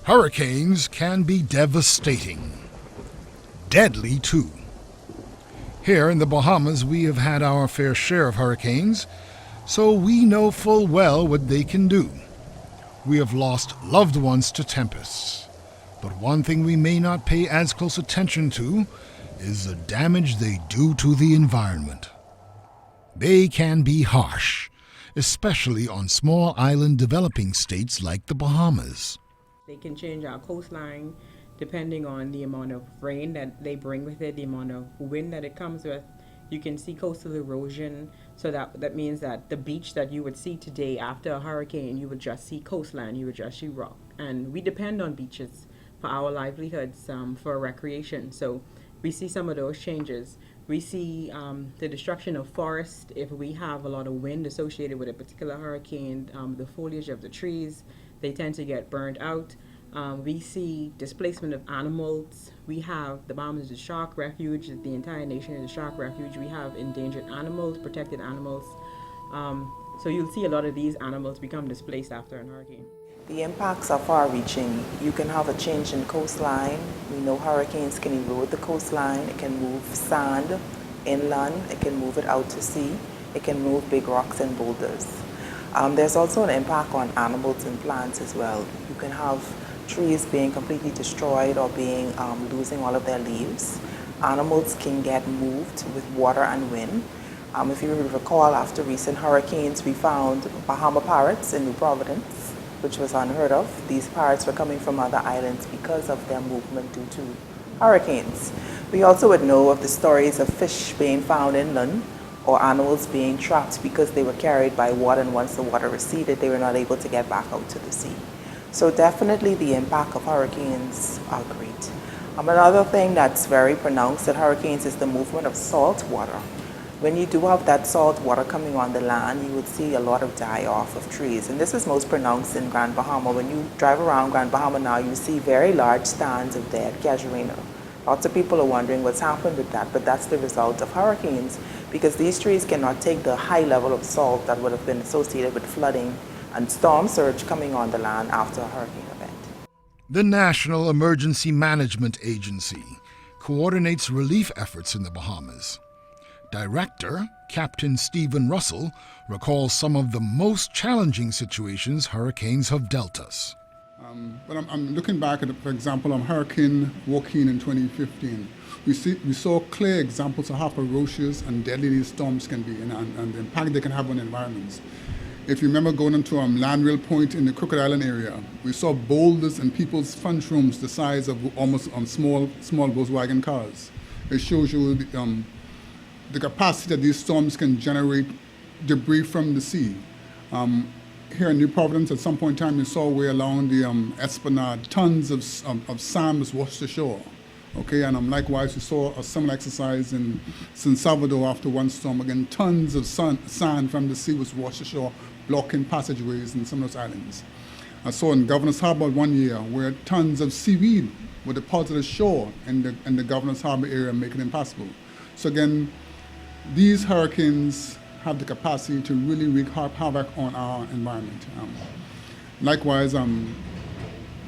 Hurricanes can be devastating. Deadly, too. Here in the Bahamas, we have had our fair share of hurricanes, so we know full well what they can do. We have lost loved ones to tempests. But one thing we may not pay as close attention to is the damage they do to the environment. They can be harsh, especially on small island developing states like the Bahamas. They can change our coastline depending on the amount of rain that they bring with it, the amount of wind that it comes with. You can see coastal erosion, so that means that the beach that you would see today after a hurricane, you would just see coastline, you would just see rock. And we depend on beaches for our livelihoods, for recreation. So we see some of those changes. We see the destruction of forest if we have a lot of wind associated with a particular hurricane. The foliage of the trees, they tend to get burned out. We see displacement of animals. We have the Bahamas is a shark refuge. The entire nation is a shark refuge. We have endangered animals, protected animals. So you'll see a lot of these animals become displaced after a hurricane. The impacts are far-reaching. You can have a change in coastline. We know hurricanes can erode the coastline. It can move sand inland. It can move it out to sea. It can move big rocks and boulders. There's also an impact on animals and plants as well. You can have trees being completely destroyed or being losing all of their leaves. Animals can get moved with water and wind. If you recall, after recent hurricanes, we found Bahama parrots in New Providence, which was unheard of. These parrots were coming from other islands because of their movement due to hurricanes. We also would know of the stories of fish being found inland or animals being trapped because they were carried by water, and once the water receded, they were not able to get back out to the sea. So definitely the impact of hurricanes are great. Another thing that's very pronounced at hurricanes is the movement of salt water. When you do have that salt water coming on the land, you would see a lot of die-off of trees. And this is most pronounced in Grand Bahama. When you drive around Grand Bahama now, you see very large stands of dead casuarina. Lots of people are wondering what's happened with that, but that's the result of hurricanes, because these trees cannot take the high level of salt that would have been associated with flooding and storm surge coming on the land after a hurricane event. The National Emergency Management Agency coordinates relief efforts in the Bahamas. Director, Captain Stephen Russell, recalls some of the most challenging situations hurricanes have dealt us. But I'm looking back at, for example, on Hurricane Joaquin in 2015. We saw clear examples of how ferocious and deadly these storms can be, and the impact they can have on environments. If you remember going into Landrail Point in the Crooked Island area, we saw boulders in people's front rooms the size of almost small Volkswagen cars. It shows you the capacity that these storms can generate debris from the sea. Here in New Providence, at some point in time, you saw where along the Esplanade, tons of sand was washed ashore. Okay, and likewise, we saw a similar exercise in San Salvador after one storm. Again, tons of sand from the sea was washed ashore, blocking passageways in some of those islands. I saw in Governor's Harbor one year where tons of seaweed were deposited ashore in the Governor's Harbor area, making it impossible. So again, these hurricanes have the capacity to really wreak havoc on our environment. Likewise,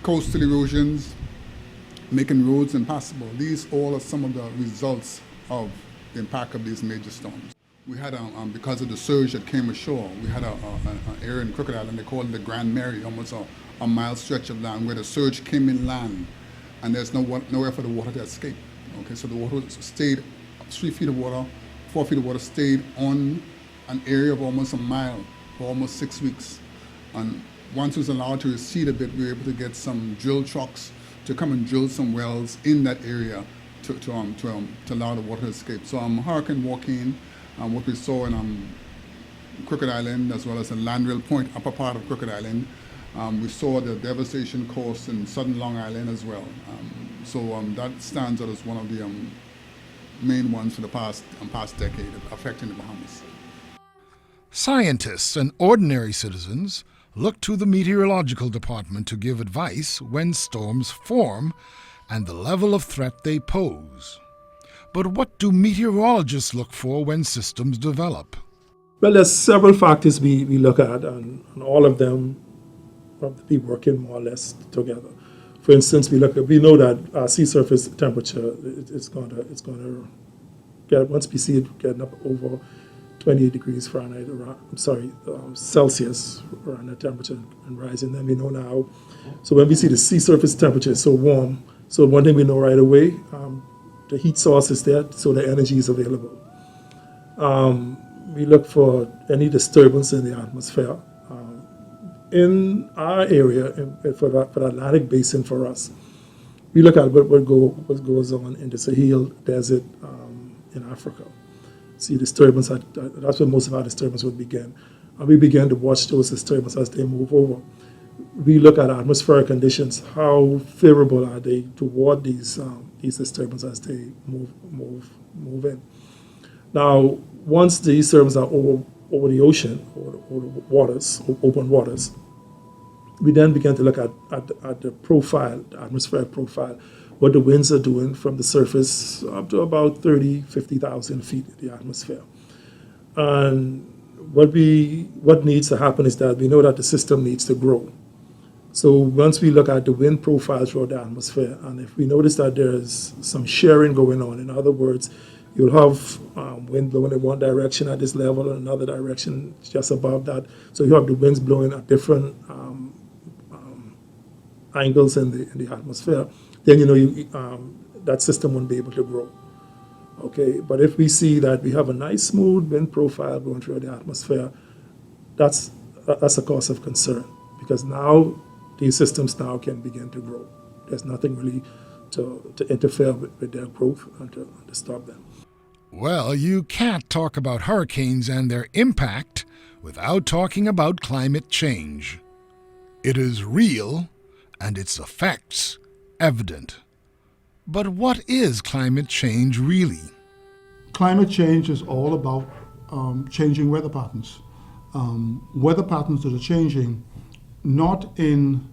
coastal erosions, making roads impassable. These all are some of the results of the impact of these major storms. We had, because of the surge that came ashore, we had an area in Crooked Island, they called it the Grand Mary, almost a mile stretch of land where the surge came inland and there's nowhere for the water to escape. Okay, so the water stayed 3 feet of water, 4 feet of water stayed on an area of almost a mile for almost 6 weeks. And once it was allowed to recede a bit, we were able to get some drill trucks to come and drill some wells in that area to allow the water to escape. So Hurricane Joaquin, what we saw in Crooked Island, as well as in Landrail Point, upper part of Crooked Island, we saw the devastation caused in southern Long Island as well. So that stands out as one of the main ones for the past decade affecting the Bahamas. Scientists and ordinary citizens look to the meteorological department to give advice when storms form and the level of threat they pose. But what do meteorologists look for when systems develop? Well, there's several factors we look at, and all of them have to be working more or less together. For instance, we know that sea surface temperature is going to get, once we see it getting up over 28 degrees Fahrenheit, Celsius around that temperature and rising, then we know now. So when we see the sea surface temperature is so warm, so one thing we know right away, the heat source is there, so the energy is available. We look for any disturbance in the atmosphere. In our area, for the Atlantic Basin for us, we look at what goes on in the Sahel Desert in Africa. See disturbance, that's where most of our disturbance would begin. And we begin to watch those disturbances as they move over. We look at atmospheric conditions, how favorable are they toward these disturbances as they move in. Now, once these disturbances are over the ocean, or the waters, open waters, we then begin to look at the profile, the atmospheric profile, what the winds are doing from the surface up to about 30, 50,000 feet in the atmosphere. And what needs to happen is that we know that the system needs to grow. So once we look at the wind profiles throughout the atmosphere, and if we notice that there's some sharing going on, in other words, you'll have wind blowing in one direction at this level and another direction just above that. So you have the winds blowing at different angles in the atmosphere. Then that system won't be able to grow. Okay, but if we see that we have a nice smooth wind profile going through the atmosphere, that's a cause of concern, because now these systems now can begin to grow. There's nothing really to interfere with their growth and to stop them. Well, you can't talk about hurricanes and their impact without talking about climate change. It is real, and its effects evident. But what is climate change really? Climate change is all about changing weather patterns. Weather patterns that are changing not in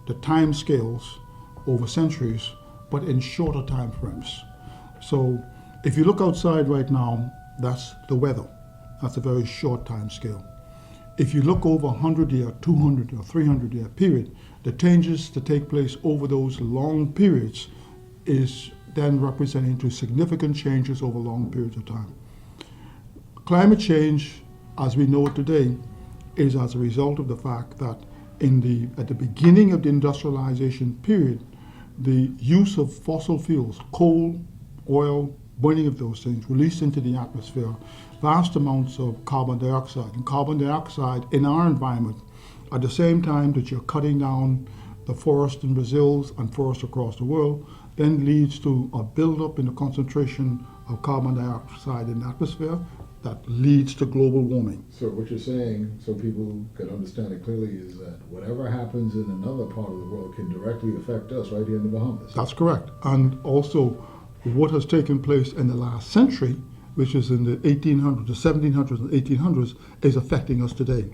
the time scales over centuries, but in shorter time frames. So if you look outside right now, that's the weather. That's a very short time scale. If you look over 100-year, 200 or 300-year period, the changes that take place over those long periods is then representing to significant changes over long periods of time. Climate change, as we know it today, is as a result of the fact that at the beginning of the industrialization period, the use of fossil fuels, coal, oil, burning of those things, released into the atmosphere vast amounts of carbon dioxide. And carbon dioxide in our environment, at the same time that you're cutting down the forest in Brazil and forests across the world, then leads to a buildup in the concentration of carbon dioxide in the atmosphere that leads to global warming. So what you're saying, so people can understand it clearly, is that whatever happens in another part of the world can directly affect us right here in the Bahamas. That's correct. And also what has taken place in the last century, which is in the 1800s, the 1700s and 1800s, is affecting us today.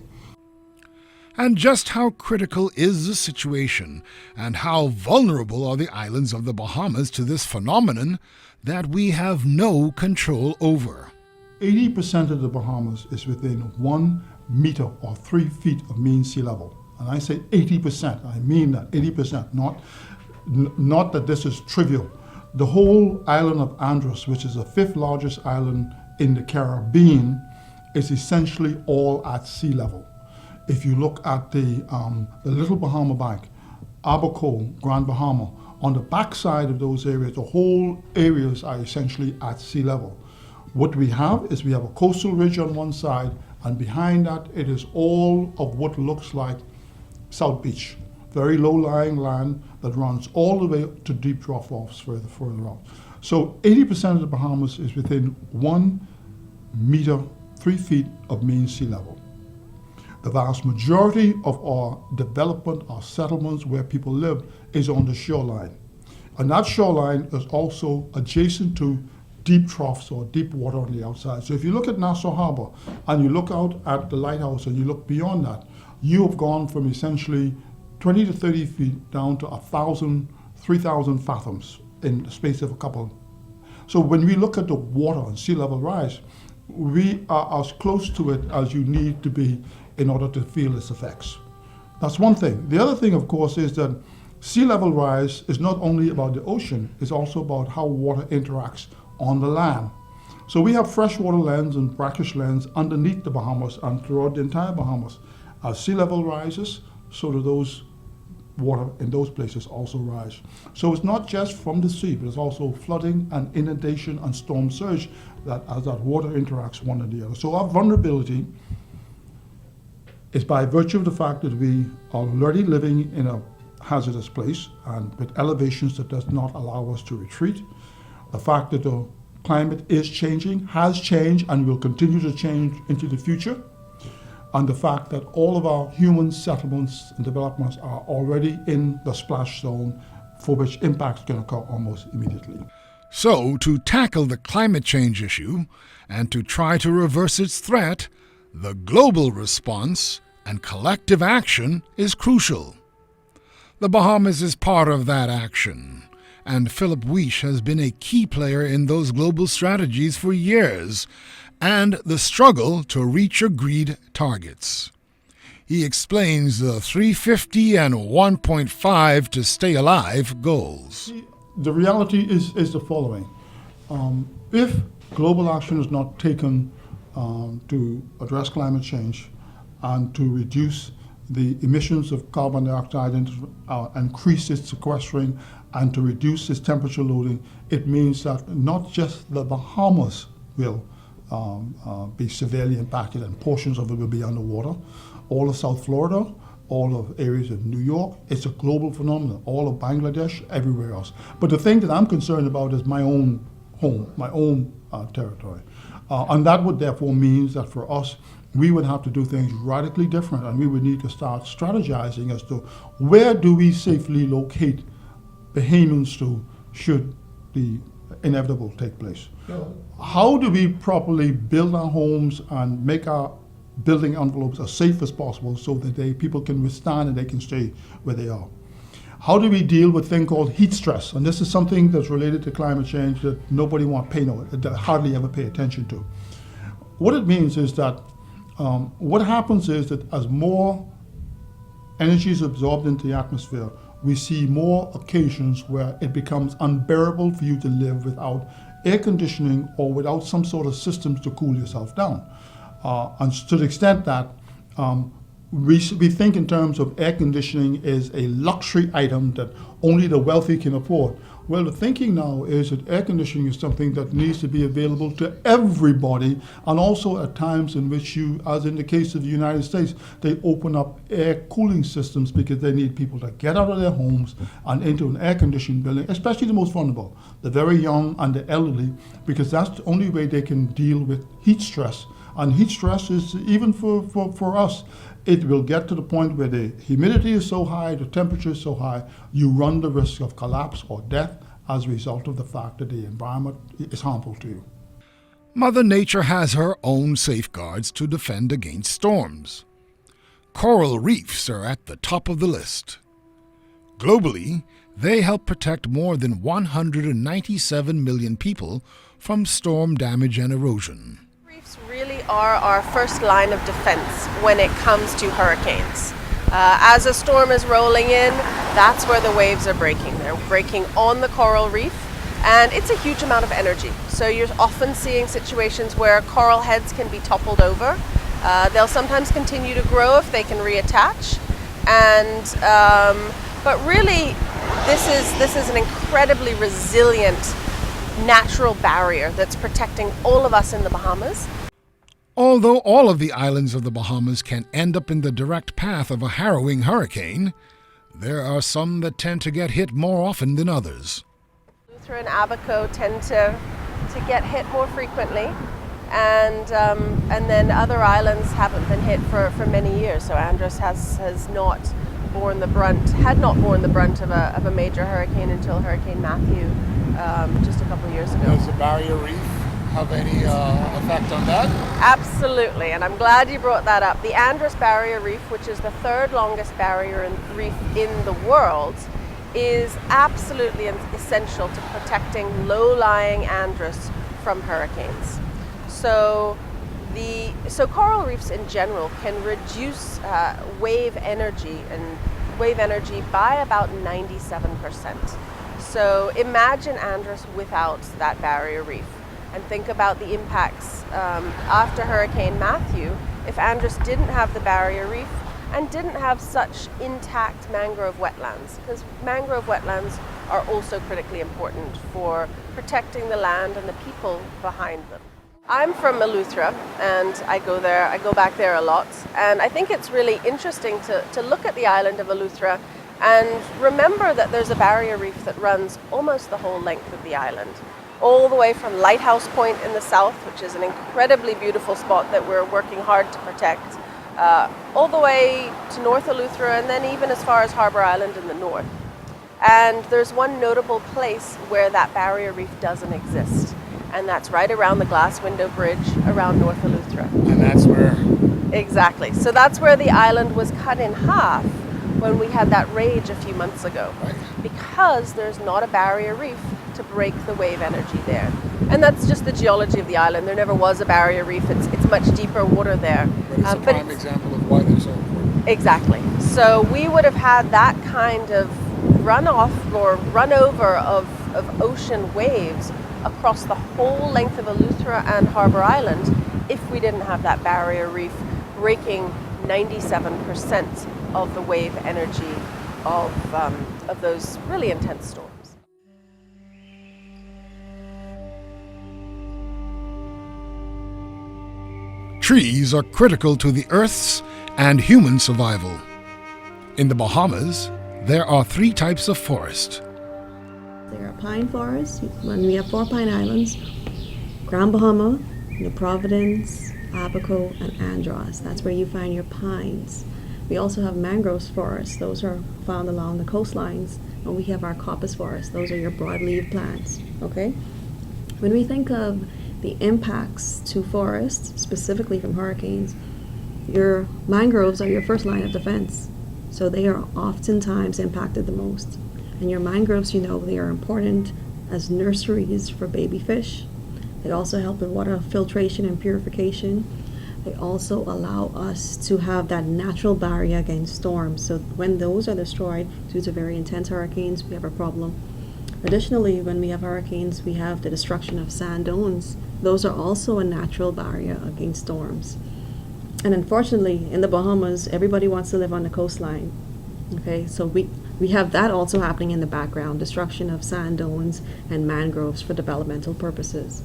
And just how critical is the situation, and how vulnerable are the islands of the Bahamas to this phenomenon that we have no control over? 80% of the Bahamas is within 1 meter or 3 feet of mean sea level. And I say 80%, I mean that, 80%, not that this is trivial. The whole island of Andros, which is the 5th largest island in the Caribbean, is essentially all at sea level. If you look at the Little Bahama Bank, Abaco, Grand Bahama, on the backside of those areas, the whole areas are essentially at sea level. What we have is we have a coastal ridge on one side, and behind that it is all of what looks like South Beach. Very low-lying land that runs all the way to deep drop-offs further out. So 80% of the Bahamas is within 1 meter, 3 feet of mean sea level. The vast majority of our development, our settlements where people live, is on the shoreline. And that shoreline is also adjacent to deep troughs or deep water on the outside. So if you look at Nassau Harbor and you look out at the lighthouse and you look beyond that, you have gone from essentially 20 to 30 feet down to 1,000, 3,000 fathoms in the space of a couple. So when we look at the water and sea level rise, we are as close to it as you need to be in order to feel its effects. That's one thing. The other thing, of course, is that Sea level rise is not only about the ocean, it's also about how water interacts on the land. So we have freshwater lands and brackish lands underneath the Bahamas and throughout the entire Bahamas. As sea level rises, so do those water in those places also rise. So it's not just from the sea, but it's also flooding and inundation and storm surge that as that water interacts one with the other. So our vulnerability is by virtue of the fact that we are already living in a hazardous place and with elevations that does not allow us to retreat. The fact that the climate is changing, has changed, and will continue to change into the future. And the fact that all of our human settlements and developments are already in the splash zone for which impacts can occur almost immediately. So, to tackle the climate change issue and to try to reverse its threat, the global response and collective action is crucial. The Bahamas is part of that action, and Philip Weish has been a key player in those global strategies for years, and the struggle to reach agreed targets. He explains the 350 and 1.5 to stay alive goals. The reality is the following. If global action is not taken to address climate change and to reduce the emissions of carbon dioxide and increase its sequestering and to reduce its temperature loading, it means that not just the Bahamas will be severely impacted and portions of it will be underwater. All of South Florida, all of areas of New York, it's a global phenomenon. All of Bangladesh, everywhere else. But the thing that I'm concerned about is my own home, my own territory. And that would therefore mean that for us, we would have to do things radically different, and we would need to start strategizing as to where do we safely locate Bahamians to should the inevitable take place. How do we properly build our homes and make our building envelopes as safe as possible so that people can withstand and they can stay where they are? How do we deal with a thing called heat stress? And this is something that's related to climate change that nobody hardly ever pay attention to. What it means is that what happens is that as more energy is absorbed into the atmosphere, we see more occasions where it becomes unbearable for you to live without air conditioning or without some sort of systems to cool yourself down. And to the extent that we think in terms of air conditioning is a luxury item that only the wealthy can afford. Well, the thinking now is that air conditioning is something that needs to be available to everybody, and also at times in which you, as in the case of the United States, they open up air cooling systems because they need people to get out of their homes and into an air conditioned building, especially the most vulnerable, the very young and the elderly, because that's the only way they can deal with heat stress. And heat stress is, even for us, it will get to the point where the humidity is so high, the temperature is so high, you run the risk of collapse or death as a result of the fact that the environment is harmful to you. Mother Nature has her own safeguards to defend against storms. Coral reefs are at the top of the list. Globally, they help protect more than 197 million people from storm damage and erosion. Reefs really are our first line of defense when it comes to hurricanes. As a storm is rolling in, that's where the waves are breaking. They're breaking on the coral reef, and it's a huge amount of energy. So you're often seeing situations where coral heads can be toppled over. They'll sometimes continue to grow if they can reattach. But really, this is an incredibly resilient natural barrier that's protecting all of us in the Bahamas. Although all of the islands of the Bahamas can end up in the direct path of a harrowing hurricane, there are some that tend to get hit more often than others. Luther and Abaco tend to get hit more frequently, and then other islands haven't been hit for many years. So Andros had not borne the brunt of a major hurricane until Hurricane Matthew just a couple of years ago. Does the barrier reef have any effect on that? Absolutely, and I'm glad you brought that up. The Andros Barrier Reef, which is the third longest barrier reef in the world, is absolutely essential to protecting low-lying Andros from hurricanes. So coral reefs in general can reduce wave energy and wave energy by about 97%. So imagine Andros without that barrier reef, and think about the impacts after Hurricane Matthew. If Andros didn't have the barrier reef and didn't have such intact mangrove wetlands, because mangrove wetlands are also critically important for protecting the land and the people behind them. I'm from Eleuthera, and I go back there a lot, and I think it's really interesting to look at the island of Eleuthera and remember that there's a barrier reef that runs almost the whole length of the island, all the way from Lighthouse Point in the south, which is an incredibly beautiful spot that we're working hard to protect, all the way to North Eleuthera, and then even as far as Harbour Island in the north. And there's one notable place where that barrier reef doesn't exist, and that's right around the Glass Window Bridge around North Eleuthera. And that's where? Exactly. So that's where the island was cut in half when we had that rage a few months ago, Right. because there's not a barrier reef to break the wave energy there. And that's just the geology of the island. There never was a barrier reef. It's much deeper water there. But it's a prime example of why they're so important. Exactly. So we would have had that kind of runoff or runover of ocean waves across the whole length of Eleuthera and Harbour Island if we didn't have that barrier reef breaking 97% of the wave energy of those really intense storms. Trees are critical to the Earth's and human survival. In the Bahamas, there are 3 types of forest. There are pine forests, when we have 4 pine islands, Grand Bahama, New Providence, Abaco, and Andros. That's where you find your pines. We also have mangrove forests. Those are found along the coastlines. And we have our coppice forests. Those are your broadleaf plants, okay? When we think of the impacts to forests, specifically from hurricanes, your mangroves are your first line of defense. So they are oftentimes impacted the most. And your mangroves, you know, they are important as nurseries for baby fish. They also help in water filtration and purification. They also allow us to have that natural barrier against storms. So when those are destroyed due to very intense hurricanes, we have a problem. Additionally, when we have hurricanes, we have the destruction of sand dunes. Those are also a natural barrier against storms. And unfortunately, in the Bahamas, everybody wants to live on the coastline. Okay, so we have that also happening in the background, destruction of sand dunes and mangroves for developmental purposes.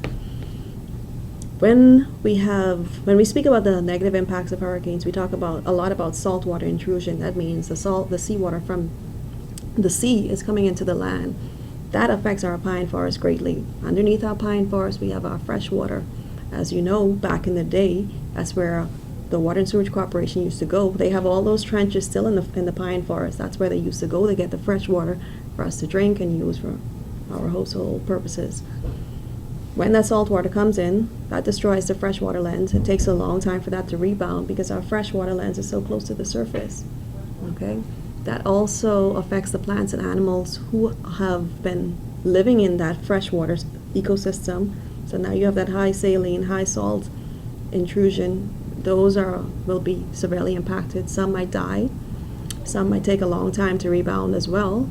When we speak about the negative impacts of hurricanes, we talk a lot about saltwater intrusion. That means the seawater from the sea is coming into the land. That affects our pine forest greatly. Underneath our pine forest, we have our fresh water. As you know, back in the day, that's where the Water and Sewage Corporation used to go. They have all those trenches still in the pine forest. That's where they used to go to get the fresh water for us to drink and use for our household purposes. When that salt water comes in, that destroys the freshwater lens. It takes a long time for that to rebound because our freshwater lens is so close to the surface. Okay? That also affects the plants and animals who have been living in that freshwater ecosystem. So now you have that high saline, high salt intrusion. Those will be severely impacted. Some might die. Some might take a long time to rebound as well.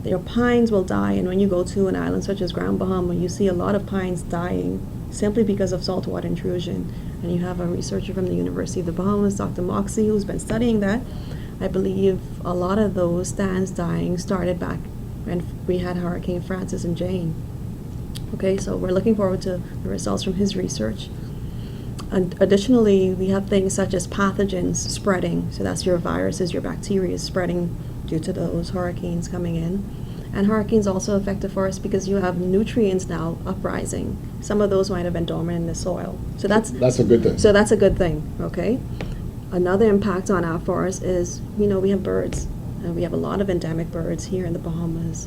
Your pines will die, and when you go to an island such as Grand Bahama, you see a lot of pines dying simply because of saltwater intrusion. And you have a researcher from the University of the Bahamas, Dr. Moxie, who's been studying that. I believe a lot of those stands dying started back when we had Hurricane Francis and Jane. Okay, so we're looking forward to the results from his research. And additionally, we have things such as pathogens spreading. So that's your viruses, your bacteria spreading due to those hurricanes coming in. And hurricanes also affect the forest because you have nutrients now uprising. Some of those might have been dormant in the soil. So that's a good thing. So that's a good thing, okay? Another impact on our forest is, we have birds. And we have a lot of endemic birds here in the Bahamas.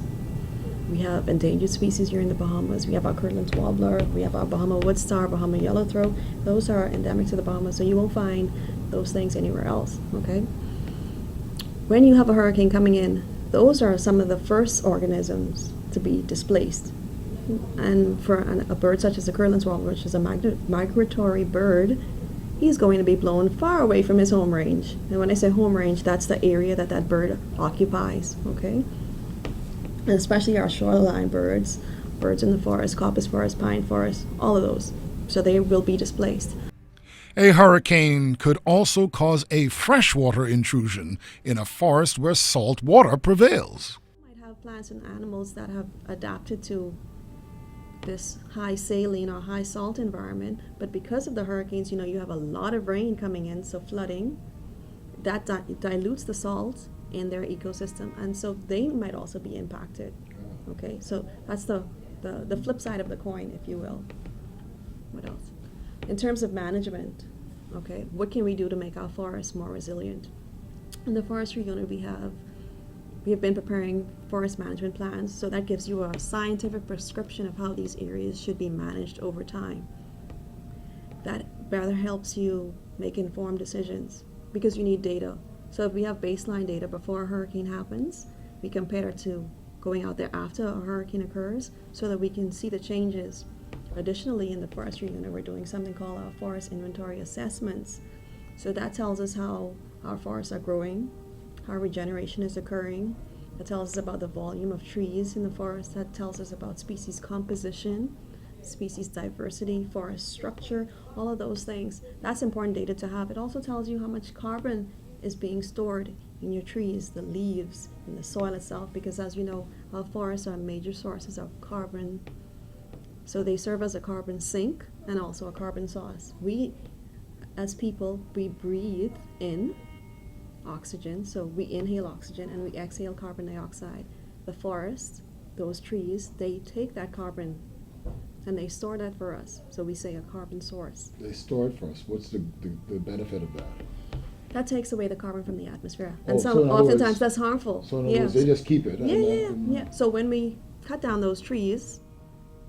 We have endangered species here in the Bahamas. We have our Kirtland's warbler. We have our Bahama wood star, Bahama yellowthroat. Those are endemic to the Bahamas, so you won't find those things anywhere else, okay? When you have a hurricane coming in, those are some of the first organisms to be displaced. And for a bird such as the Kirtland's warbler, which is a migratory bird, he's going to be blown far away from his home range. And when I say home range, that's the area that that bird occupies, okay? And especially our shoreline birds, birds in the forest, coppice forest, pine forest, all of those. So they will be displaced. A hurricane could also cause a freshwater intrusion in a forest where salt water prevails. You might have plants and animals that have adapted to this high saline or high salt environment, but because of the hurricanes, you have a lot of rain coming in, so flooding, that dilutes the salt in their ecosystem, and so they might also be impacted. Okay, so that's the flip side of the coin, if you will. What else? In terms of management, okay, what can we do to make our forests more resilient? In the forestry unit, we have been preparing forest management plans, so that gives you a scientific prescription of how these areas should be managed over time. That rather helps you make informed decisions because you need data. So if we have baseline data before a hurricane happens, we compare it to going out there after a hurricane occurs so that we can see the changes. Additionally, in the forestry unit, we're doing something called our forest inventory assessments. So that tells us how our forests are growing, how regeneration is occurring. That tells us about the volume of trees in the forest. That tells us about species composition, species diversity, forest structure, all of those things. That's important data to have. It also tells you how much carbon is being stored in your trees, the leaves, in the soil itself, because as you know, our forests are major sources of carbon. So they serve as a carbon sink and also a carbon source. We, as people, we breathe in oxygen, so we inhale oxygen and we exhale carbon dioxide. The forest, those trees, they take that carbon and they store that for us. So we say a carbon source. They store it for us. What's the benefit of that? That takes away the carbon from the atmosphere. And so in other oftentimes words- that's harmful. So in other words, they just keep it. Yeah. So when we cut down those trees,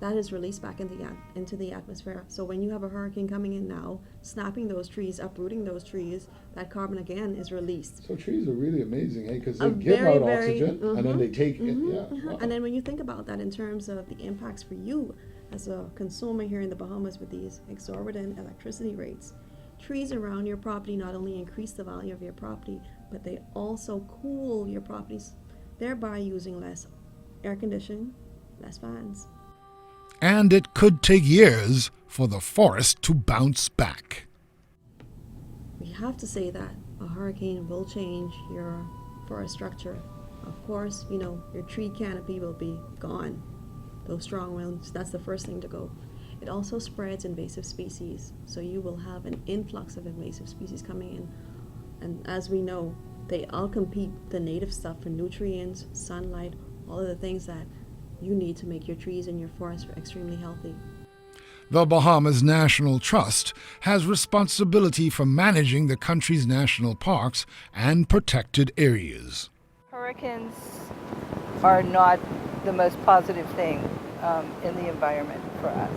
that is released back into the atmosphere. So when you have a hurricane coming in now, snapping those trees, uprooting those trees, that carbon again is released. So trees are really amazing, because they give out oxygen and then they take it. Yeah. Wow. And then when you think about that in terms of the impacts for you as a consumer here in the Bahamas with these exorbitant electricity rates, trees around your property not only increase the value of your property, but they also cool your properties, thereby using less air conditioning, less fans. And it could take years for the forest to bounce back. We have to say that a hurricane will change your forest structure. Of course, your tree canopy will be gone. Those strong winds, that's the first thing to go. It also spreads invasive species, so you will have an influx of invasive species coming in. And as we know, they outcompete the native stuff for nutrients, sunlight, all of the things that you need to make your trees and your forests extremely healthy. The Bahamas National Trust has responsibility for managing the country's national parks and protected areas. Hurricanes are not the most positive thing in the environment for us.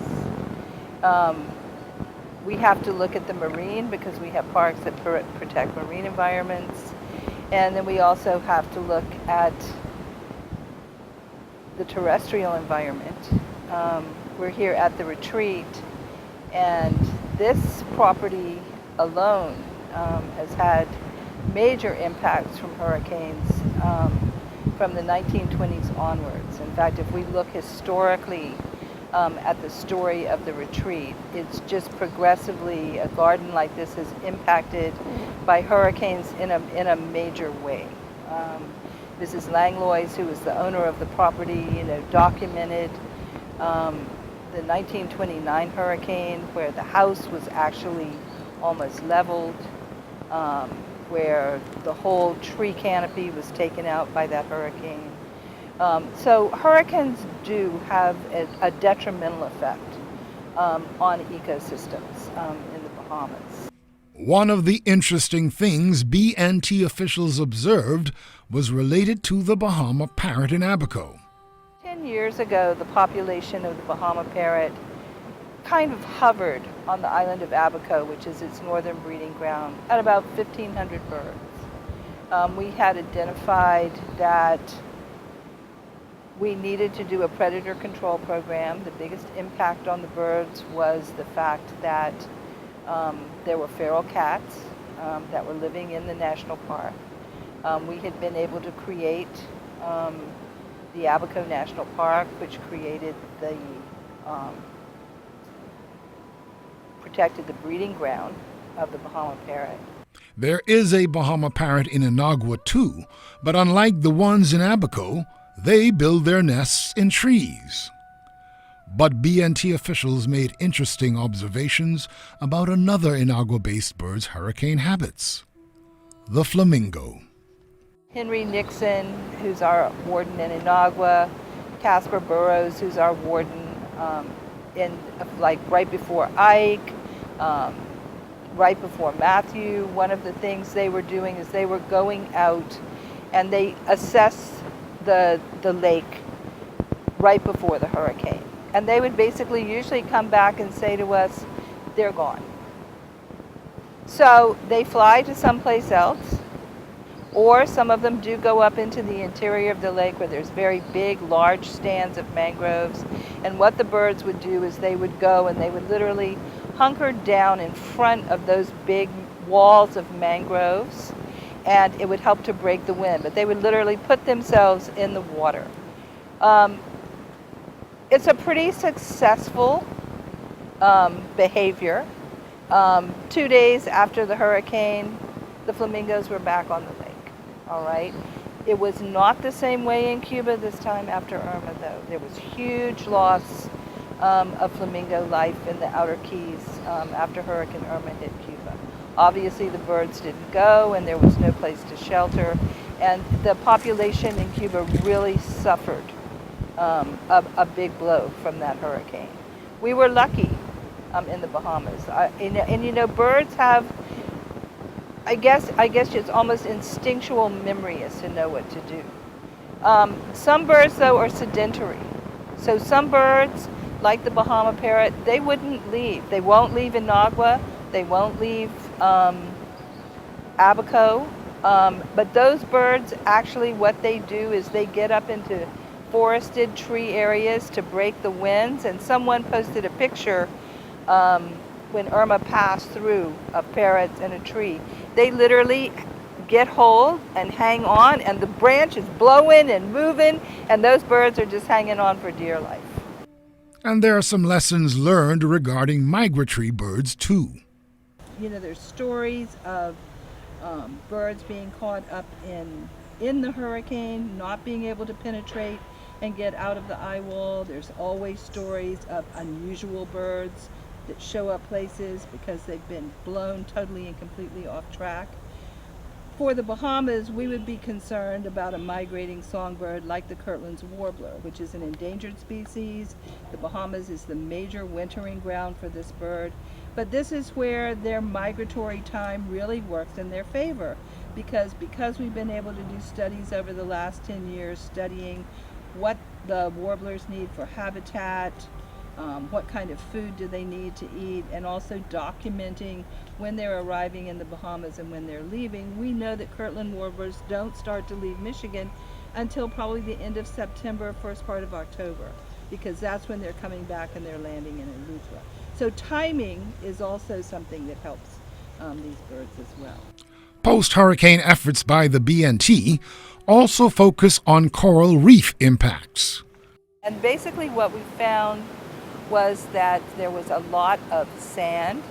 We have to look at the marine because we have parks that protect marine environments, and then we also have to look at the terrestrial environment. We're here at the retreat, and this property alone has had major impacts from hurricanes from the 1920s onwards. In fact, if we look historically at the story of the retreat, it's just progressively, a garden like this is impacted by hurricanes in a major way. Mrs. Langlois, who was the owner of the property, documented the 1929 hurricane where the house was actually almost leveled, where the whole tree canopy was taken out by that hurricane. So hurricanes do have a detrimental effect on ecosystems in the Bahamas. One of the interesting things B&T officials observed was related to the Bahama parrot in Abaco. 10 years ago, the population of the Bahama parrot kind of hovered on the island of Abaco, which is its northern breeding ground, at about 1,500 birds. We had identified that we needed to do a predator control program. The biggest impact on the birds was the fact that There were feral cats that were living in the national park. We had been able to create the Havoc1 National Park, which created the protected the breeding ground of the Bahama parrot. There is a Bahama parrot in Inagua too, but unlike the ones in Abaco, they build their nests in trees. But BNT officials made interesting observations about another Inagua-based bird's hurricane habits: the flamingo. Henry Nixon, who's our warden in Inagua, Casper Burrows, who's our warden right before Ike, right before Matthew. One of the things they were doing is they were going out and they assessed the lake right before the hurricane. And they would basically usually come back and say to us, they're gone. So they fly to someplace else, or some of them do go up into the interior of the lake where there's very big, large stands of mangroves. And what the birds would do is they would go and they would literally hunker down in front of those big walls of mangroves, and it would help to break the wind. But they would literally put themselves in the water. It's a pretty successful behavior. 2 days after the hurricane, the flamingos were back on the lake. All right. It was not the same way in Cuba this time after Irma, though. There was huge loss of flamingo life in the outer Keys after Hurricane Irma hit Cuba. Obviously, the birds didn't go, and there was no place to shelter, and the population in Cuba really suffered a big blow from that hurricane. We were lucky in the Bahamas, and you know, birds have, I guess it's almost instinctual memory as to know what to do. Some birds, though, are sedentary. So some birds, like the Bahama parrot, they wouldn't leave. They won't leave Inagua. They won't leave Abaco. But those birds, actually what they do is they get up into forested tree areas to break the winds. And someone posted a picture when Irma passed through a parrot in a tree. They literally get hold and hang on, and the branch is blowing and moving, and those birds are just hanging on for dear life. And there are some lessons learned regarding migratory birds too. You know, there's stories of birds being caught up in the hurricane, not being able to penetrate and get out of the eye wall. There's always stories of unusual birds that show up places because they've been blown totally and completely off track. For the Bahamas, we would be concerned about a migrating songbird like the Kirtland's warbler, which is an endangered species. The Bahamas is the major wintering ground for this bird. But this is where their migratory time really works in their favor, because we've been able to do studies over the last 10 years studying what the warblers need for habitat, what kind of food do they need to eat, and also documenting when they're arriving in the Bahamas and when they're leaving. We know that Kirtland warblers don't start to leave Michigan until probably the end of September, first part of October, because that's when they're coming back and they're landing in Eleuthera. So timing is also something that helps these birds as well. Post-hurricane efforts by the BNT also focus on coral reef impacts. And basically what we found was that there was a lot of sand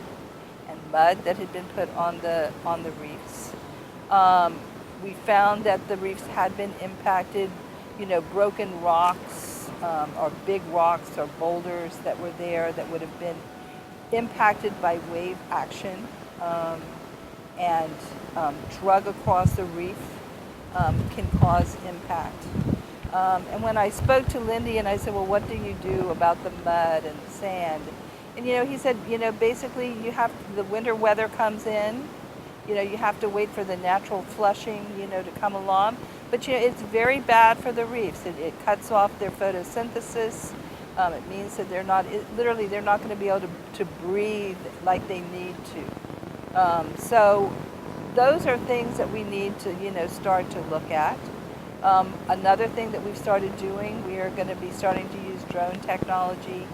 and mud that had been put on the reefs. We found that the reefs had been impacted, you know, broken rocks or big rocks or boulders that were there that would have been impacted by wave action and drug across the reef can cause impact. And when I spoke to Lindy and I said, well, what do you do about the mud and the sand? And, you know, he said, you know, basically the winter weather comes in, you know, you have to wait for the natural flushing, you know, to come along. But, you know, it's very bad for the reefs. It cuts off their photosynthesis. It means that they're not going to be able to breathe like they need to. So those are things that we need to, you know, start to look at. Another thing that we've started doing, we are going to be starting to use drone technology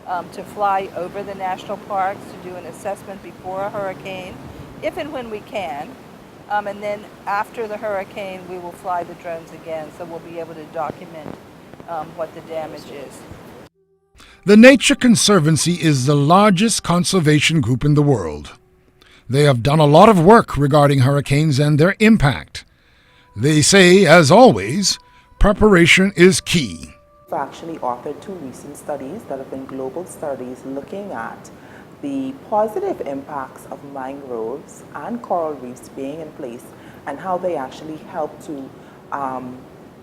to fly over the national parks to do an assessment before a hurricane, if and when we can. And then after the hurricane, we will fly the drones again, so we'll be able to document what the damage is. The Nature Conservancy is the largest conservation group in the world. They have done a lot of work regarding hurricanes and their impact. They say, as always, preparation is key. We've actually authored 2 recent studies that have been global studies looking at the positive impacts of mangroves and coral reefs being in place and how they actually help to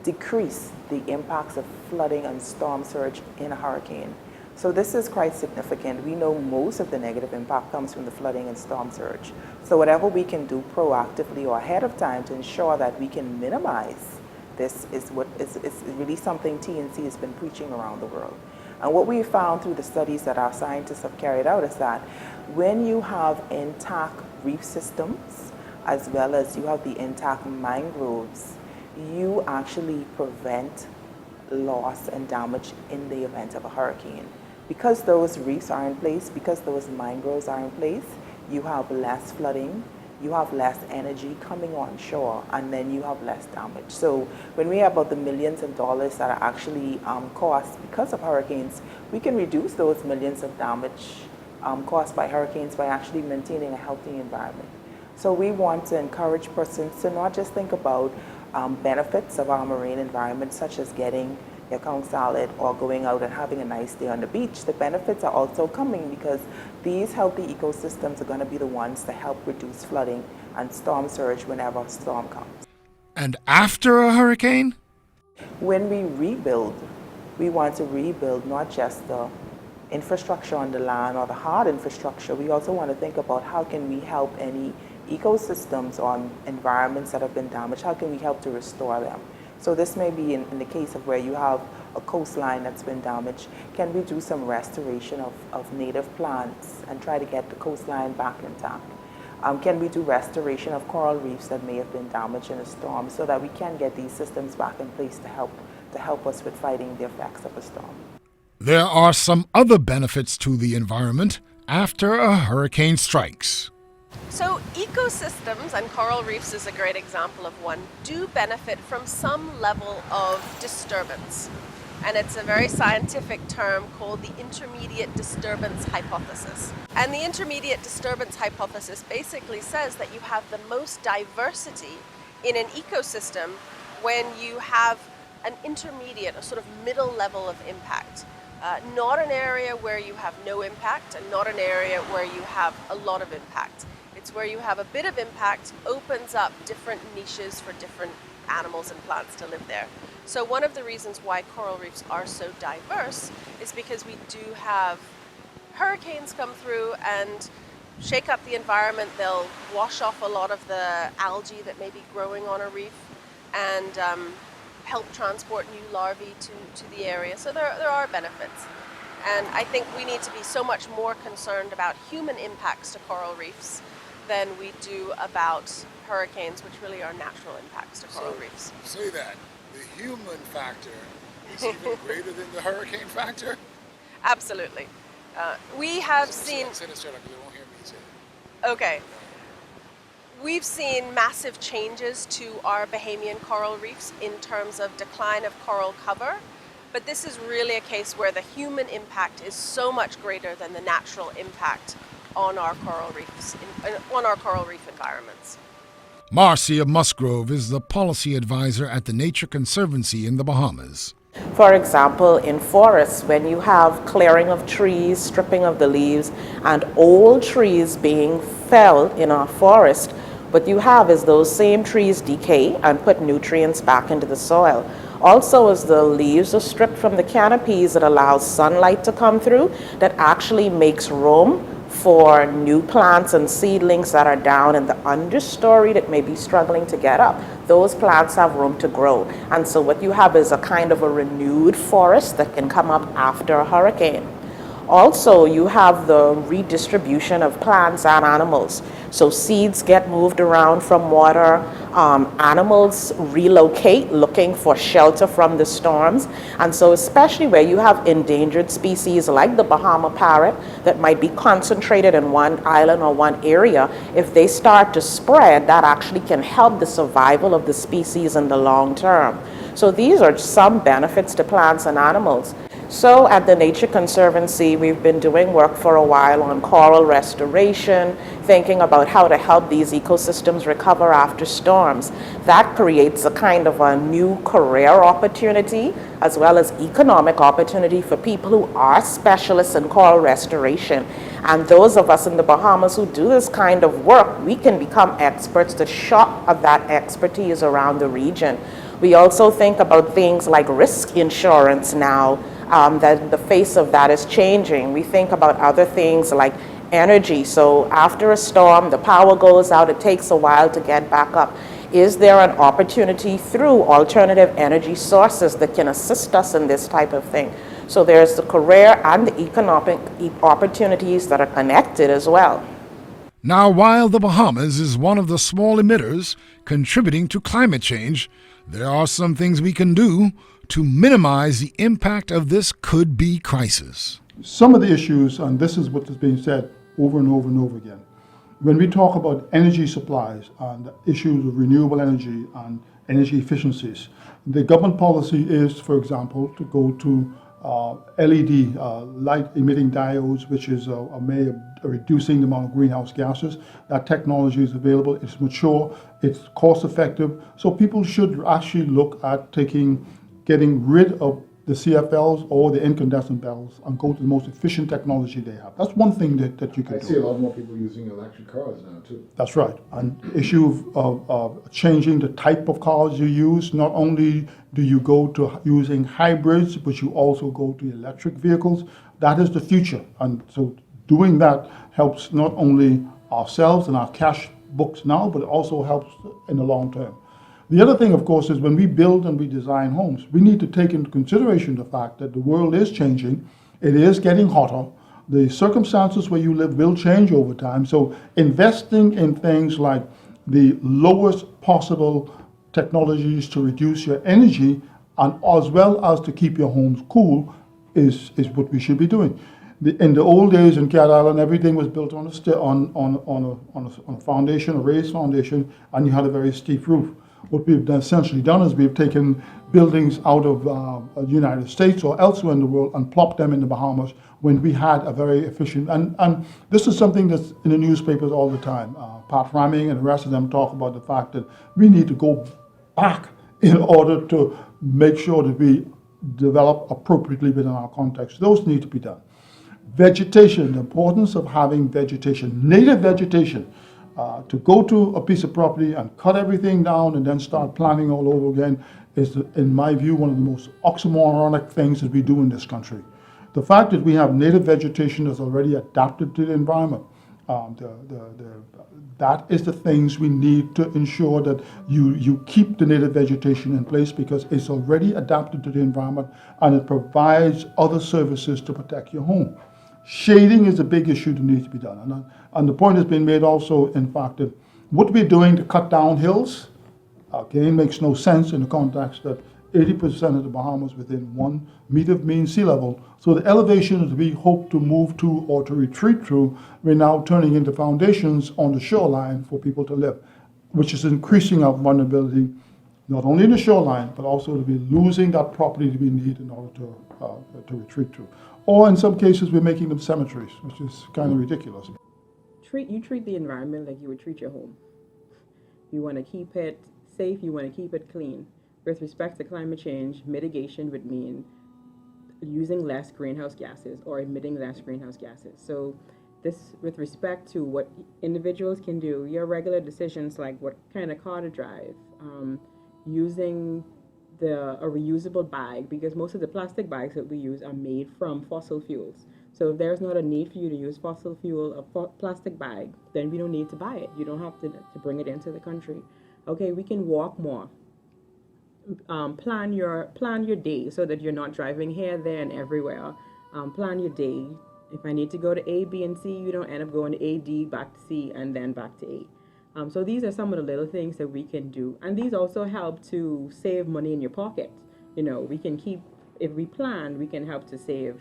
decrease the impacts of flooding and storm surge in a hurricane. So this is quite significant. We know most of the negative impact comes from the flooding and storm surge. So whatever we can do proactively or ahead of time to ensure that we can minimize this is what is really something TNC has been preaching around the world. And what we found through the studies that our scientists have carried out is that when you have intact reef systems, as well as you have the intact mangroves, you actually prevent loss and damage in the event of a hurricane. Because those reefs are in place, because those mangroves are in place, you have less flooding, you have less energy coming on shore, and then you have less damage. So when we have about the millions of dollars that are actually cost because of hurricanes, we can reduce those millions of damage caused by hurricanes by actually maintaining a healthy environment. So we want to encourage persons to not just think about benefits of our marine environment, such as getting your Kong salad or going out and having a nice day on the beach. The benefits are also coming because these healthy ecosystems are going to be the ones to help reduce flooding and storm surge whenever a storm comes. And after a hurricane? When we rebuild, we want to rebuild not just the infrastructure on the land or the hard infrastructure. We also want to think about how can we help any ecosystems or environments that have been damaged, how can we help to restore them? So this may be in the case of where you have a coastline that's been damaged. Can we do some restoration of native plants and try to get the coastline back intact? Can we do restoration of coral reefs that may have been damaged in a storm so that we can get these systems back in place to help us with fighting the effects of a storm? There are some other benefits to the environment after a hurricane strikes. So ecosystems, and coral reefs is a great example of one, do benefit from some level of disturbance. And it's a very scientific term called the intermediate disturbance hypothesis. And the intermediate disturbance hypothesis basically says that you have the most diversity in an ecosystem when you have an intermediate, a sort of middle level of impact. Not an area where you have no impact and not an area where you have a lot of impact. It's where you have a bit of impact, opens up different niches for different animals and plants to live there. So one of the reasons why coral reefs are so diverse is because we do have hurricanes come through and shake up the environment. They'll wash off a lot of the algae that may be growing on a reef and help transport new larvae to the area. So there are benefits. And I think we need to be so much more concerned about human impacts to coral reefs than we do about hurricanes, which really are natural impacts to coral reefs. Say that. The human factor is even greater than the hurricane factor? Absolutely. We have seen... Say this straight up, because they won't hear me say it. Okay. We've seen massive changes to our Bahamian coral reefs in terms of decline of coral cover, but this is really a case where the human impact is so much greater than the natural impact on our coral reefs, on our coral reef environments. Marcia Musgrove is the policy advisor at the Nature Conservancy in the Bahamas. For example, in forests, when you have clearing of trees, stripping of the leaves, and old trees being felled in our forest, what you have is those same trees decay and put nutrients back into the soil. Also, as the leaves are stripped from the canopies, it allows sunlight to come through that actually makes room for new plants and seedlings that are down in the understory that may be struggling to get up. Those plants have room to grow. And so what you have is a kind of a renewed forest that can come up after a hurricane. Also, you have the redistribution of plants and animals. So seeds get moved around from water, animals relocate looking for shelter from the storms. And so especially where you have endangered species like the Bahama parrot that might be concentrated in one island or one area, if they start to spread, that actually can help the survival of the species in the long term. So these are some benefits to plants and animals. So at the Nature Conservancy, we've been doing work for a while on coral restoration, thinking about how to help these ecosystems recover after storms. That creates a kind of a new career opportunity as well as economic opportunity for people who are specialists in coral restoration. And those of us in the Bahamas who do this kind of work, we can become experts to shop of that expertise around the region. We also think about things like risk insurance now. That the face of that is changing. We think about other things like energy. So after a storm, the power goes out, it takes a while to get back up. Is there an opportunity through alternative energy sources that can assist us in this type of thing? So there's the career and the economic opportunities that are connected as well. Now, while the Bahamas is one of the small emitters contributing to climate change, there are some things we can do to minimize the impact of this could-be crisis. Some of the issues, and this is what is being said over and over and over again, when we talk about energy supplies and issues of renewable energy and energy efficiencies, the government policy is, for example, to go to LED, light-emitting diodes, which is a way of reducing the amount of greenhouse gases. That technology is available, it's mature, it's cost-effective, so people should actually look at getting rid of the CFLs or the incandescent bells and go to the most efficient technology they have. That's one thing that you can do. I see a lot more people using electric cars now too. That's right. And the issue of changing the type of cars you use, not only do you go to using hybrids, but you also go to electric vehicles. That is the future. And so doing that helps not only ourselves and our cash books now, but it also helps in the long term. The other thing, of course, is when we build and we design homes, we need to take into consideration the fact that the world is changing. It is getting hotter. The circumstances where you live will change over time. So investing in things like the lowest possible technologies to reduce your energy and as well as to keep your homes cool is what we should be doing. In the old days in Cat Island, everything was built on a foundation, a raised foundation, and you had a very steep roof. What we've essentially done is we've taken buildings out of the United States or elsewhere in the world and plopped them in the Bahamas when we had a very efficient, and this is something that's in the newspapers all the time. Pat Raming and the rest of them talk about the fact that we need to go back in order to make sure that we develop appropriately within our context. Those need to be done. Vegetation, the importance of having vegetation, native vegetation. To go to a piece of property and cut everything down and then start planting all over again is, in my view, one of the most oxymoronic things that we do in this country. The fact that we have native vegetation that's already adapted to the environment, that is the things we need to ensure that you keep the native vegetation in place because it's already adapted to the environment and it provides other services to protect your home. Shading is a big issue that needs to be done. And the point has been made also, in fact, that what we're doing to cut down hills, again, makes no sense in the context that 80% of the Bahamas within 1 meter of mean sea level. So the elevations we hope to move to or to retreat through, we're now turning into foundations on the shoreline for people to live, which is increasing our vulnerability, not only in the shoreline, but also to be losing that property that we need in order to retreat to. Or in some cases, we're making them cemeteries, which is kind of ridiculous. You treat the environment like you would treat your home. You want to keep it safe, you want to keep it clean. With respect to climate change, mitigation would mean using less greenhouse gases or emitting less greenhouse gases. So this, with respect to what individuals can do, your regular decisions like what kind of car to drive, using a reusable bag, because most of the plastic bags that we use are made from fossil fuels. So if there's not a need for you to use fossil fuel or plastic bag, then we don't need to buy it. You don't have to bring it into the country. Okay, we can walk more. Plan your day so that you're not driving here, there, and everywhere. Plan your day. If I need to go to A, B, and C, you don't end up going to A, D, back to C, and then back to A. So these are some of the little things that we can do. And these also help to save money in your pocket. We can keep, if we plan, we can help to save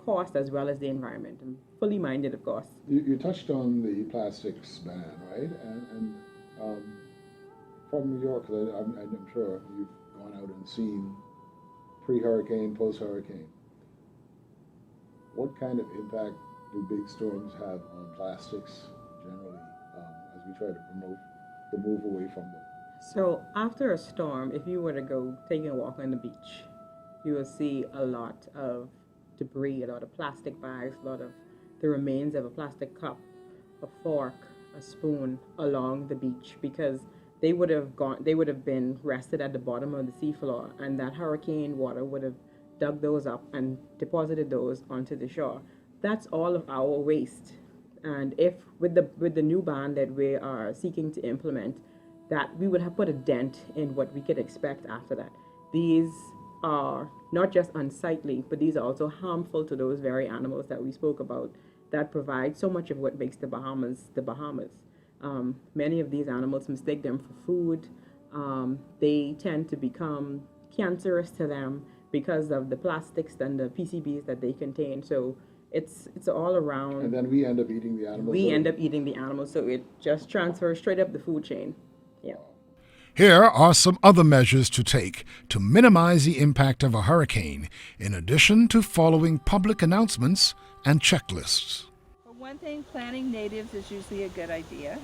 cost as well as the environment. I'm fully minded, of course. You touched on the plastics ban, right? And from New York, 'cause I'm sure you've gone out and seen pre-hurricane, post-hurricane. What kind of impact do big storms have on plastics generally as we try to promote the move away from them? So after a storm, if you were to go taking a walk on the beach, you will see a lot of debris, a lot of plastic bags, a lot of the remains of a plastic cup, a fork, a spoon along the beach, because they would have been rested at the bottom of the seafloor, and that hurricane water would have dug those up and deposited those onto the shore. That's all of our waste. And if with the new ban that we are seeking to implement, that we would have put a dent in what we could expect after that. These are not just unsightly, but these are also harmful to those very animals that we spoke about that provide so much of what makes the Bahamas the Bahamas. Many of these animals mistake them for food. They tend to become cancerous to them because of the plastics and the PCBs that they contain. So it's all around. And then we end up eating the animals. We end up eating the animals, so it just transfers straight up the food chain. Yeah. Here are some other measures to take to minimize the impact of a hurricane, in addition to following public announcements and checklists. For one thing, planting natives is usually a good idea.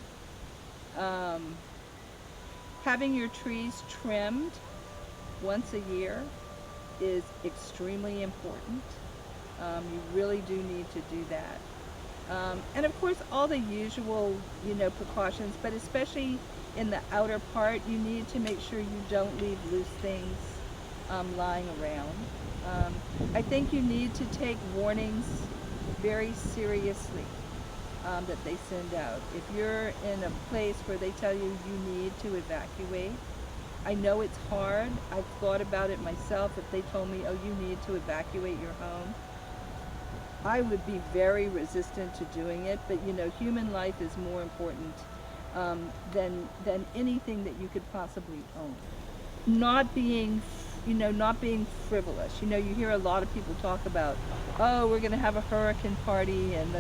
Having your trees trimmed once a year is extremely important. You really do need to do that. And of course, all the usual, precautions, but especially in the outer part, you need to make sure you don't leave loose things lying around. I think you need to take warnings very seriously that they send out. If you're in a place where they tell you you need to evacuate, I know it's hard. I've thought about it myself. If they told me, oh, you need to evacuate your home, I would be very resistant to doing it. But human life is more important than anything that you could possibly own. Not being frivolous. You hear a lot of people talk about, oh, we're going to have a hurricane party and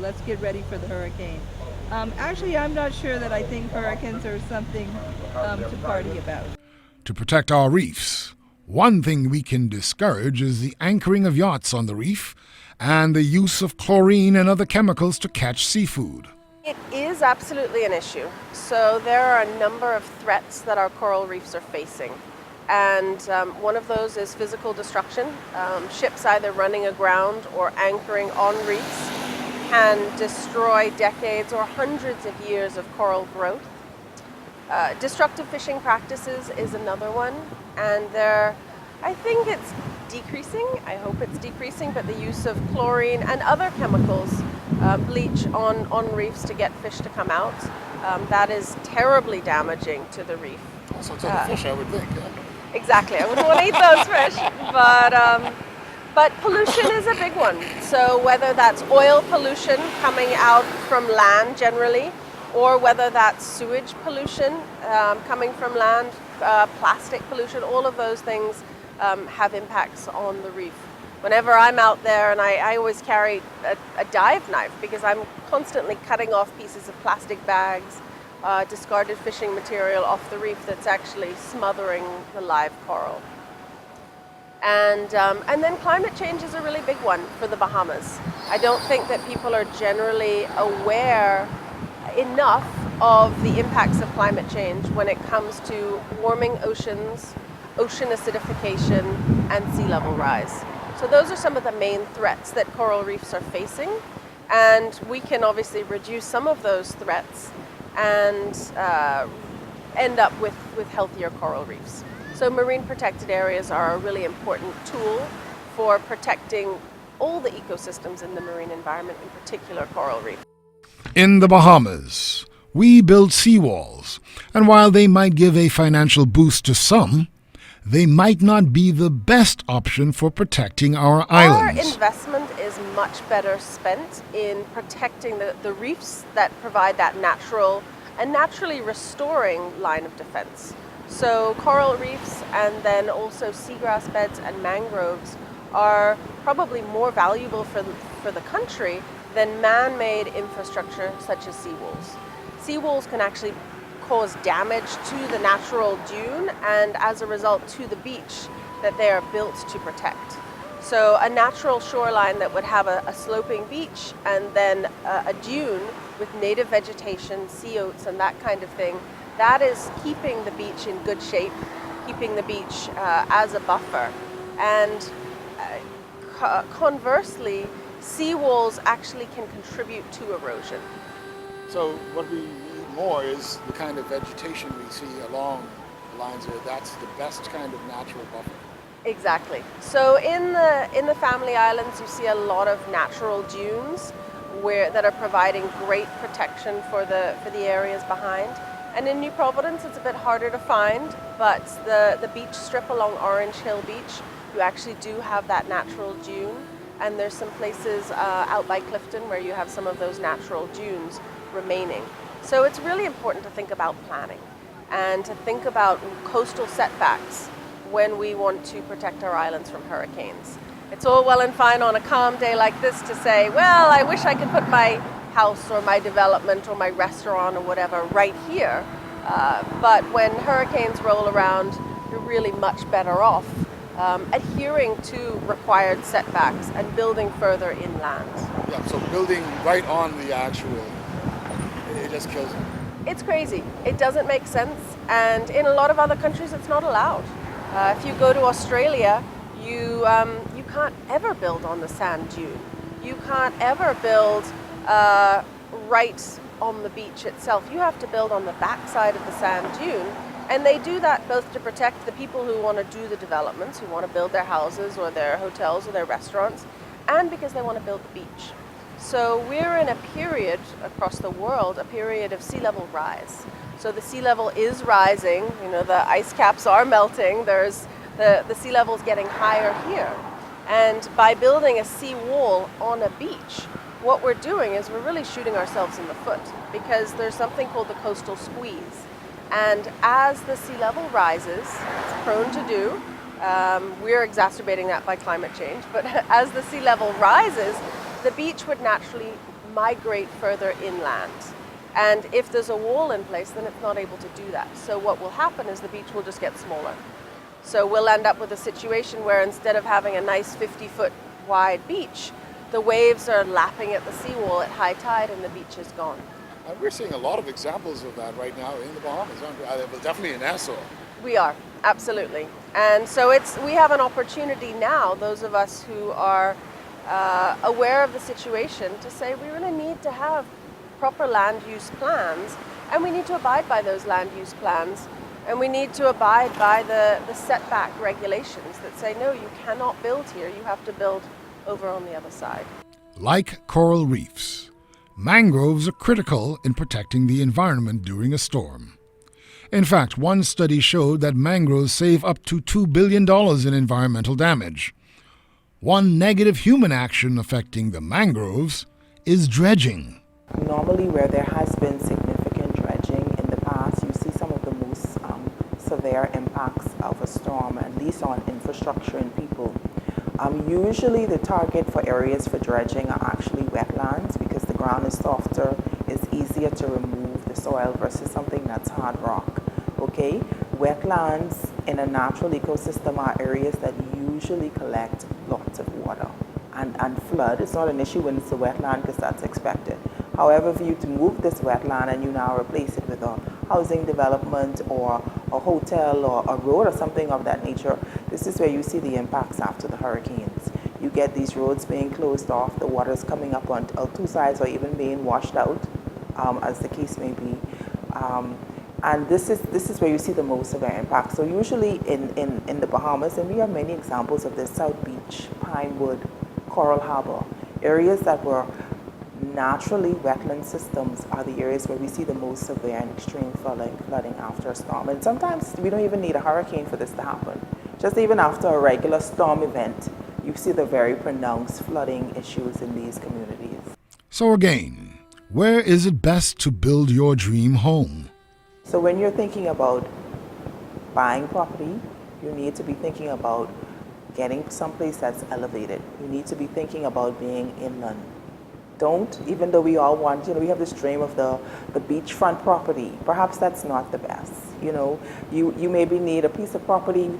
let's get ready for the hurricane. Actually, I'm not sure that I think hurricanes are something to party about. To protect our reefs, one thing we can discourage is the anchoring of yachts on the reef and the use of chlorine and other chemicals to catch seafood. It is absolutely an issue. So there are a number of threats that our coral reefs are facing. And one of those is physical destruction. Ships either running aground or anchoring on reefs can destroy decades or hundreds of years of coral growth. Destructive fishing practices is another one, and I think it's decreasing. I hope it's decreasing, but the use of chlorine and other chemicals, bleach on reefs to get fish to come out, that is terribly damaging to the reef. Also to the fish, I would think. Yeah. Exactly, I wouldn't want to eat those fish, but pollution is a big one. So whether that's oil pollution coming out from land generally, or whether that's sewage pollution coming from land, plastic pollution, all of those things have impacts on the reef. Whenever I'm out there, and I always carry a dive knife because I'm constantly cutting off pieces of plastic bags, discarded fishing material off the reef that's actually smothering the live coral. And then climate change is a really big one for the Bahamas. I don't think that people are generally aware enough of the impacts of climate change when it comes to warming oceans, ocean acidification, and sea level rise. So those are some of the main threats that coral reefs are facing, and we can obviously reduce some of those threats and end up with healthier coral reefs. So marine protected areas are a really important tool for protecting all the ecosystems in the marine environment, in particular coral reef. In the Bahamas, we build seawalls, and while they might give a financial boost to some, they might not be the best option for protecting our Our islands. investment is much better spent in protecting the reefs that provide that natural and naturally restoring line of defense. So coral reefs and then also seagrass beds and mangroves are probably more valuable for the country than man-made infrastructure such as seawalls. Seawalls can actually cause damage to the natural dune and as a result to the beach that they are built to protect. So a natural shoreline that would have a sloping beach and then a dune with native vegetation, sea oats and that kind of thing, that is keeping the beach in good shape, keeping the beach as a buffer. And conversely, seawalls actually can contribute to erosion. So what we need more is the kind of vegetation we see along the lines here. That's the best kind of natural buffer. Exactly. So in the Family Islands, you see a lot of natural dunes that are providing great protection for the areas behind. And in New Providence, it's a bit harder to find, but the beach strip along Orange Hill Beach, you actually do have that natural dune. And there's some places out by Clifton where you have some of those natural dunes remaining. So it's really important to think about planning and to think about coastal setbacks when we want to protect our islands from hurricanes. It's all well and fine on a calm day like this to say, well, I wish I could put my house or my development or my restaurant or whatever right here. But when hurricanes roll around, you're really much better off adhering to required setbacks and building further inland. Yeah, so building right on the actual, it just kills it. It's crazy. It doesn't make sense. And in a lot of other countries, it's not allowed. If you go to Australia, you can't ever build on the sand dune. You can't ever build right on the beach itself. You have to build on the backside of the sand dune. And they do that both to protect the people who want to do the developments, who want to build their houses or their hotels or their restaurants, and because they want to build the beach. So we're in a period across the world, a period of sea level rise. So the sea level is rising, the ice caps are melting, there's the sea level is getting higher here. And by building a sea wall on a beach, what we're doing is we're really shooting ourselves in the foot because there's something called the coastal squeeze. And as the sea level rises, it's prone to do, we're exacerbating that by climate change, but as the sea level rises, the beach would naturally migrate further inland. And if there's a wall in place, then it's not able to do that. So what will happen is the beach will just get smaller. So we'll end up with a situation where instead of having a nice 50-foot wide beach, the waves are lapping at the seawall at high tide and the beach is gone. And we're seeing a lot of examples of that right now in the Bahamas, aren't we? Well, definitely in Nassau. We are, absolutely. And so we have an opportunity now, those of us who are aware of the situation, to say we really need to have proper land use plans, and we need to abide by those land use plans, and we need to abide by the setback regulations that say, no, you cannot build here, you have to build over on the other side. Like coral reefs, mangroves are critical in protecting the environment during a storm. In fact, one study showed that mangroves save up to $2 billion in environmental damage. One negative human action affecting the mangroves is dredging. Normally where there has been significant dredging in the past, you see some of the most severe impacts of a storm, at least on infrastructure and people. Usually the target for areas for dredging are actually wetlands because the ground is softer, it's easier to remove the soil versus something that's hard rock. Okay? Wetlands in a natural ecosystem are areas that usually collect lots of water and flood. It's not an issue when it's a wetland because that's expected. However, for you to move this wetland and you now replace it with a housing development or a hotel or a road or something of that nature, this is where you see the impacts after the hurricanes. You get these roads being closed off, the water's coming up on two sides or even being washed out, as the case may be. And this is where you see the most severe impact. So usually in the Bahamas, and we have many examples of this, South Beach, Pinewood, Coral Harbor, areas that were naturally wetland systems are the areas where we see the most severe and extreme flooding after a storm. And sometimes we don't even need a hurricane for this to happen. just even after a regular storm event, you see the very pronounced flooding issues in these communities. So again, where is it best to build your dream home? So when you're thinking about buying property, you need to be thinking about getting someplace that's elevated. You need to be thinking about being inland. Don't, even though we all want, we have this dream of the beachfront property. Perhaps that's not the best. You maybe need a piece of property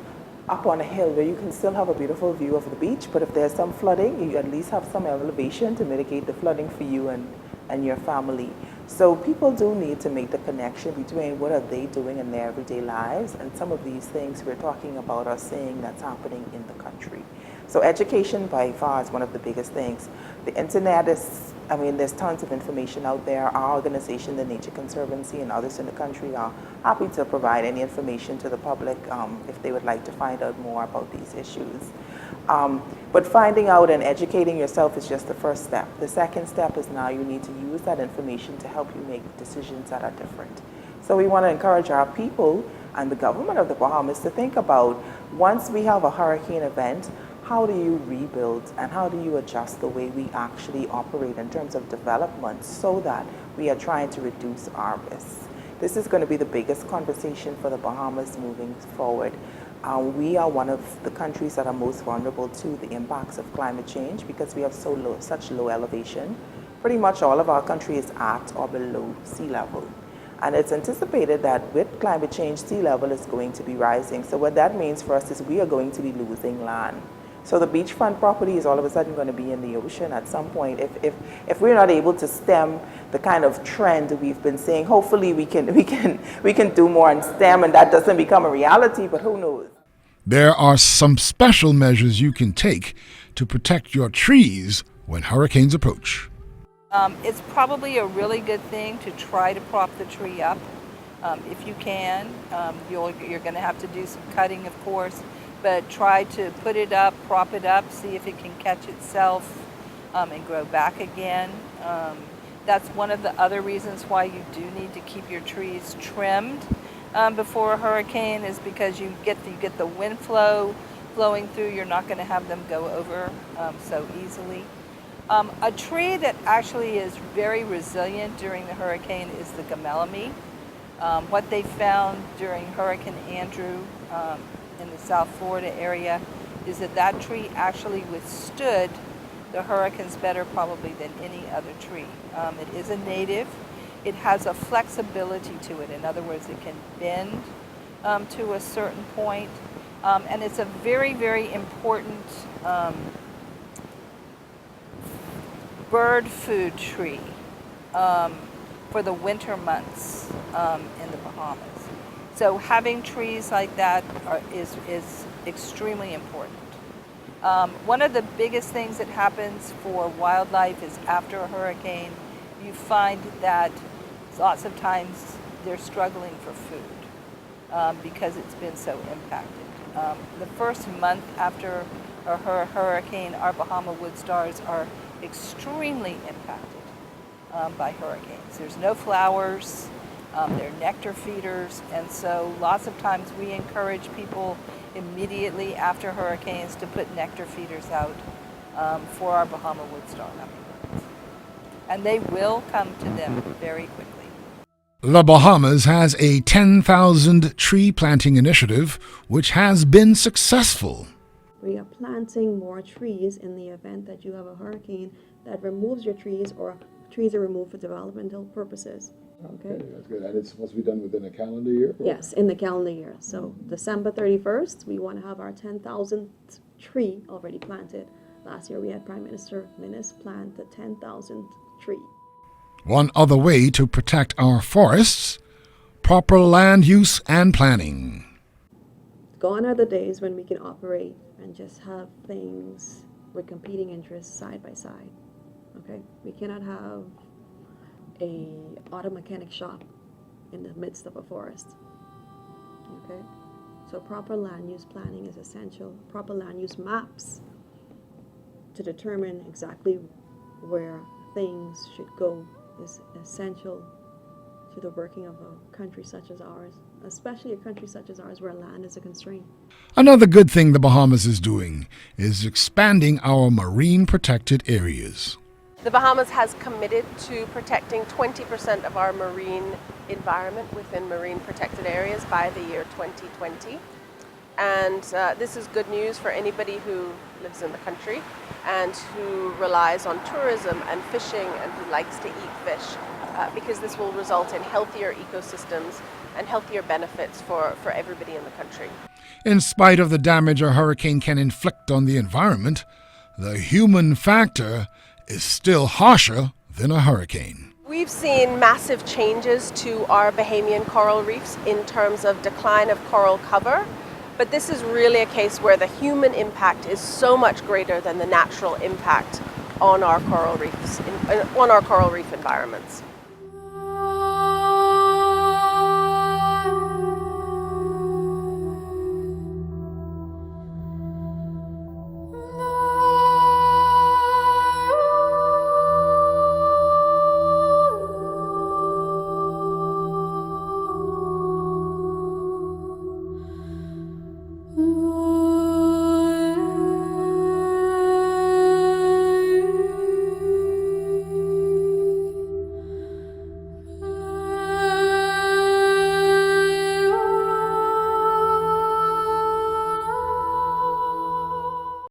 up on a hill where you can still have a beautiful view of the beach, but if there's some flooding, you at least have some elevation to mitigate the flooding for you and your family. So people do need to make the connection between what are they doing in their everyday lives and some of these things we're talking about are seeing that's happening in the country. So education by far is one of the biggest things. The internet is, there's tons of information out there. Our organization, the Nature Conservancy, and others in the country are happy to provide any information to the public if they would like to find out more about these issues. But finding out and educating yourself is just the first step. The second step is now you need to use that information to help you make decisions that are different. So we want to encourage our people and the government of the Bahamas to think about, once we have a hurricane event, how do you rebuild and how do you adjust the way we actually operate in terms of development so that we are trying to reduce our risks. This is going to be the biggest conversation for the Bahamas moving forward. We are one of the countries that are most vulnerable to the impacts of climate change because we have such low elevation. Pretty much all of our country is at or below sea level. And it's anticipated that with climate change, sea level is going to be rising. So what that means for us is we are going to be losing land. So the beachfront property is all of a sudden going to be in the ocean at some point. If we're not able to stem the kind of trend we've been saying, hopefully we can do more and stem, and that doesn't become a reality, but who knows? There are some special measures you can take to protect your trees when hurricanes approach. It's probably a really good thing to try to prop the tree up if you can. You're going to have to do some cutting, of course, but try to put it up, prop it up, see if it can catch itself and grow back again. That's one of the other reasons why you do need to keep your trees trimmed before a hurricane, is because you get the wind flow flowing through. You're not going to have them go over so easily. A tree that actually is very resilient during the hurricane is the gamelame. What they found during Hurricane Andrew in the South Florida area is that tree actually withstood the hurricanes better probably than any other tree. It is a native. It has a flexibility to it. In other words, it can bend to a certain point. And it's a very, very important bird food tree for the winter months in the Bahamas. So having trees like that is extremely important. One of the biggest things that happens for wildlife is after a hurricane, you find that lots of times they're struggling for food because it's been so impacted. The first month after a hurricane, our Bahama wood stars are extremely impacted by hurricanes. There's no flowers, they're nectar feeders, and so lots of times we encourage people immediately after hurricanes to put nectar feeders out for our Bahama wood star hummingbirds. And they will come to them very quickly. The Bahamas has a 10,000 tree planting initiative which has been successful. We are planting more trees in the event that you have a hurricane that removes your trees or trees are removed for developmental purposes. Okay, that's good. And it's supposed to be done within a calendar year? Yes, in the calendar year. So December 31st, we want to have our 10,000th tree already planted. Last year we had Prime Minister Minnis plant the 10,000th tree. One other way to protect our forests: proper land use and planning. Gone are the days when we can operate and just have things with competing interests side by side. Okay, we cannot have a auto mechanic shop in the midst of a forest. Okay, so proper land use planning is essential. Proper land use maps to determine exactly where things should go is essential to the working of a country such as ours. especially a country such as ours where land is a constraint. Another good thing the Bahamas is doing is expanding our marine protected areas. The Bahamas has committed to protecting 20% of our marine environment within marine protected areas by the year 2020. And this is good news for anybody who lives in the country and who relies on tourism and fishing and who likes to eat fish, because this will result in healthier ecosystems and healthier benefits for everybody in the country. In spite of the damage a hurricane can inflict on the environment, the human factor is still harsher than a hurricane. We've seen massive changes to our Bahamian coral reefs in terms of decline of coral cover, but this is really a case where the human impact is so much greater than the natural impact on our coral reefs, on our coral reef environments.